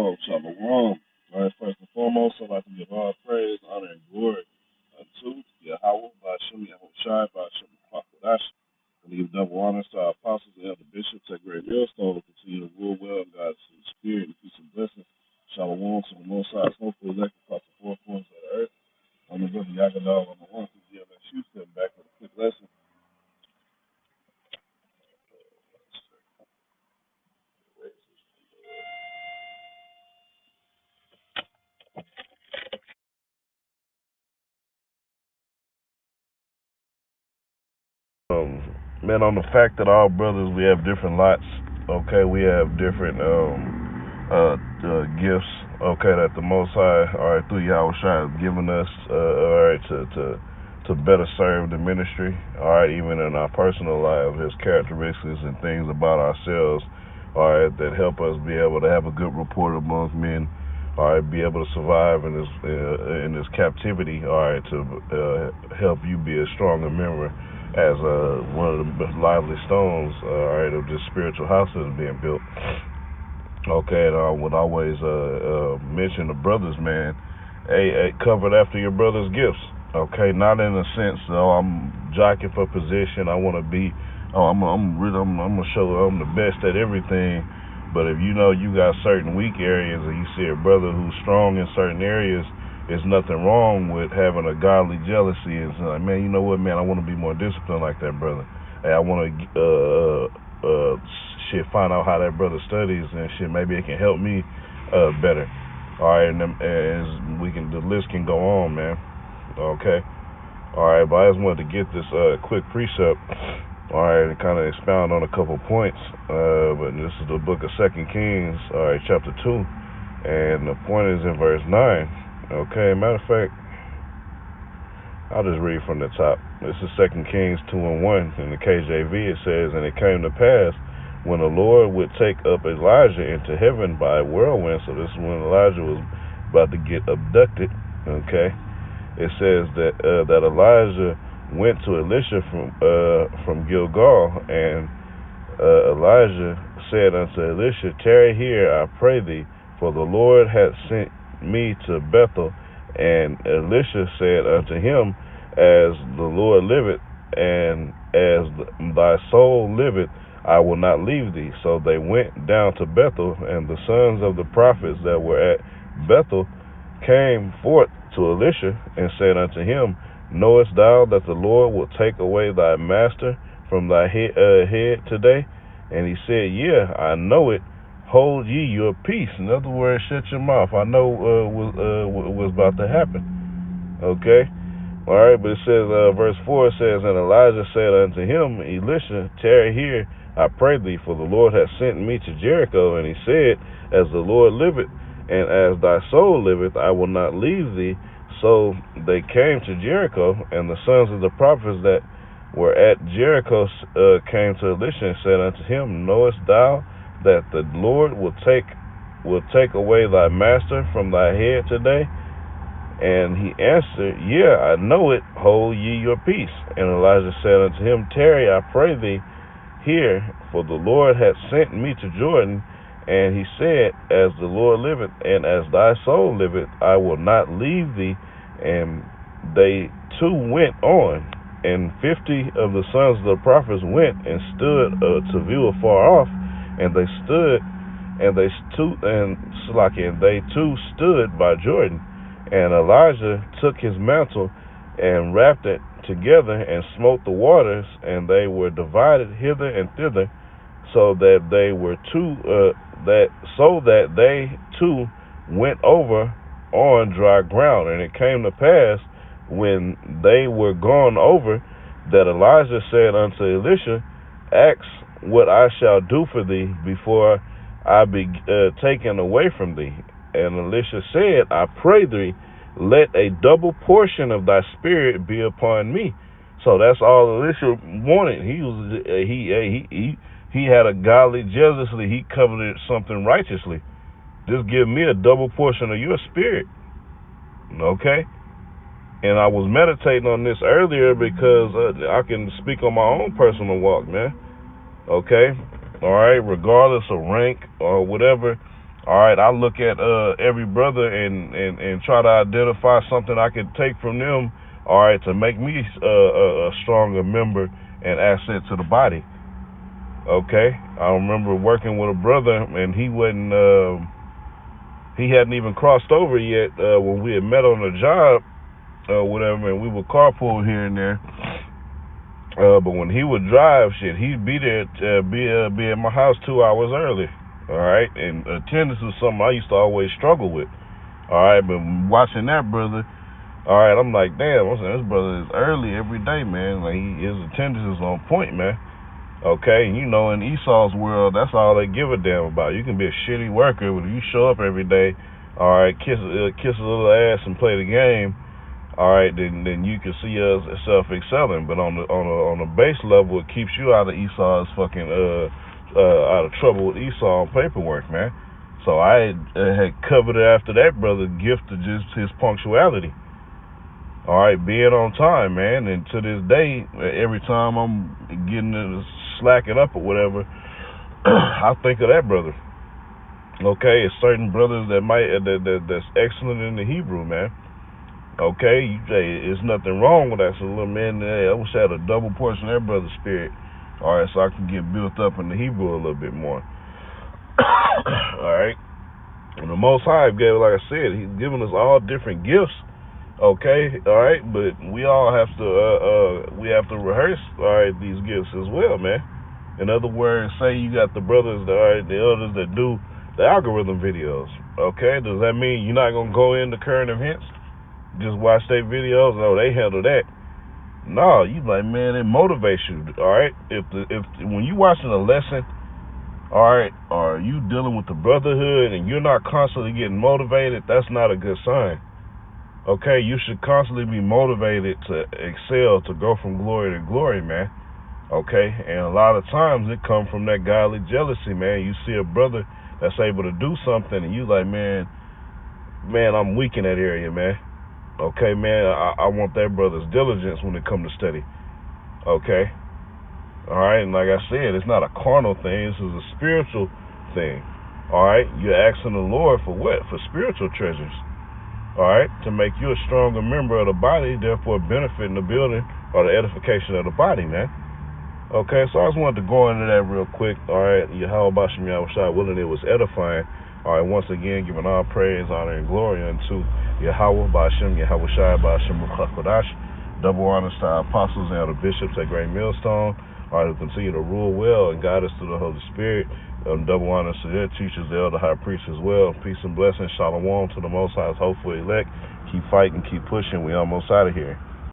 Shalom. All right, first and foremost, I'd like to give all praise, honor, and glory unto Yahweh, Ba'ashem, Yahweh Shai, Ba'ashem, Kwakwadash. And give double honors to our apostles and elder bishops at Great Millstone to continue to rule well in God's spirit and peace and blessings. Shalom to the Most High, hopefully elect across the four corners of the earth. I'm the brother Yagadal on the one through GMSU, stepping back with a quick lesson. Man, on the fact that all brothers, we have different lots, okay, we have different gifts, okay, that the Most High, all right, through Yahweh Shai has given us, all right, to better serve the ministry, all right, even in our personal lives, his characteristics and things about ourselves, all right, that help us be able to have a good rapport amongst men, all right, be able to survive in this captivity, all right, to help you be a stronger member as one of the lively stones, all right, of this spiritual house that is being built. Okay, and I would always mention the brothers, man. Hey, covered after your brother's gifts. Okay, not in a sense, I'm jockeying for position. I want to be, I'm gonna show I'm the best at everything. But if you know you got certain weak areas, and you see a brother who's strong in certain areas, there's nothing wrong with having a godly jealousy. It's like, man, you know what, man, I want to be more disciplined like that brother. Hey, I want to find out how that brother studies and shit. Maybe it can help me better. All right, and the list can go on, man. Okay. All right, but I just wanted to get this quick precept. All right, and kind of expound on a couple points. But this is the book of 2 Kings, all right, chapter 2, and the point is in verse 9. Okay, matter of fact, I'll just read from the top. This is 2 Kings 2:1. In the KJV it says, "And it came to pass, when the Lord would take up Elijah into heaven by a whirlwind," so this is when Elijah was about to get abducted, okay, it says that Elijah went to Elisha from Gilgal, and Elijah said unto Elisha, "Tarry here, I pray thee, for the Lord hath sent me to Bethel." And Elisha said unto him, "As the Lord liveth, and as thy soul liveth, I will not leave thee." So they went down to Bethel, and the sons of the prophets that were at Bethel came forth to Elisha and said unto him, "Knowest thou that the Lord will take away thy master from thy head today?" And he said, "Yeah, I know it. Hold ye your peace." In other words, shut your mouth. I know what was about to happen. Okay? All right, but it says, verse 4 says, "And Elijah said unto him, Elisha, tarry here, I pray thee, for the Lord hath sent me to Jericho. And he said, As the Lord liveth, and as thy soul liveth, I will not leave thee." So they came to Jericho, and the sons of the prophets that were at Jericho came to Elisha and said unto him, "Knowest thou that the Lord will take away thy master from thy head today?" And he answered, "Yeah, I know it. Hold ye your peace." And Elijah said unto him, "Tarry, I pray thee, here, for the Lord hath sent me to Jordan." And he said, "As the Lord liveth, and as thy soul liveth, I will not leave thee." And they two went on, and 50 of the sons of the prophets went and stood to view afar off. And they stood, and they too stood by Jordan. And Elijah took his mantle and wrapped it together and smote the waters, and they were divided hither and thither, so that they two went over on dry ground. And it came to pass, when they were gone over, that Elijah said unto Elisha, "Ask what I shall do for thee before I be taken away from thee." And Elisha said, "I pray thee, let a double portion of thy spirit be upon me." So that's all Elisha wanted. He had a godly jealousy. He coveted something righteously. Just give me a double portion of your spirit. Okay? And I was meditating on this earlier because I can speak on my own personal walk, man. Okay? All right? Regardless of rank or whatever, All right, I look at every brother and try to identify something I could take from them, all right, to make me a stronger member and asset to the body. Okay, I remember working with a brother, and he wasn't, he hadn't even crossed over yet when we had met on the job, whatever, and we would carpool here and there. But when he would drive, shit, he'd be there, be at my house 2 hours early. All right, and attendance is something I used to always struggle with. All right, but watching that brother, all right, I'm like, damn, I'm saying this brother is early every day, man. Like his attendance is on point, man. Okay, you know, in Esau's world, that's all they give a damn about. You can be a shitty worker, but if you show up every day, all right, kiss a little ass and play the game, all right, then you can see yourself excelling. But on the base level, it keeps you out of Esau's fucking out of trouble with Esau on paperwork, man. So I had covered it after that brother gift of just his punctuality. All right, being on time, man. And to this day, every time I'm getting slacking up or whatever, I think of that brother. Okay, it's certain brothers that's excellent in the Hebrew, man. Okay, you say there's nothing wrong with that. So, little man, I wish I had a double portion of that brother's spirit. All right, so I can get built up in the Hebrew a little bit more. All right, and the Most High gave, like I said, He's given us all different gifts. Okay, all right, but we all have to rehearse, all right, these gifts as well, man. In other words, say you got the brothers, all right, the elders that do the algorithm videos. Okay, does that mean you're not gonna go into current events? Just watch their videos? No, they handle that. No, you like, man, it motivates you. All right, if when you watching a lesson, all right, or you dealing with the brotherhood and you're not constantly getting motivated, that's not a good sign. Okay, you should constantly be motivated to excel, to go from glory to glory, man. Okay, and a lot of times it comes from that godly jealousy, man. You see a brother that's able to do something, and you like, man, I'm weak in that area, man. Okay, man, I want that brother's diligence when it comes to study. Okay, all right, and like I said, it's not a carnal thing. This is a spiritual thing. All right, you're asking the Lord for what? For spiritual treasures. All right, to make you a stronger member of the body, therefore benefiting the building or the edification of the body, man. Okay, so I just wanted to go into that real quick. All right, Yahweh Bashem Yahushua, willing it was edifying. All right, once again, giving all praise, honor, and glory unto Yahweh Bashem Yahushua Bashem Ruchakodash. Double honors to our apostles and the bishops at Great Millstone. All right, who continue to rule well and guide us through the Holy Spirit. Double honors to their teachers, the elder high priest as well. Peace and blessings, shalom to the Most High's hopeful elect. Keep fighting, keep pushing. We almost out of here.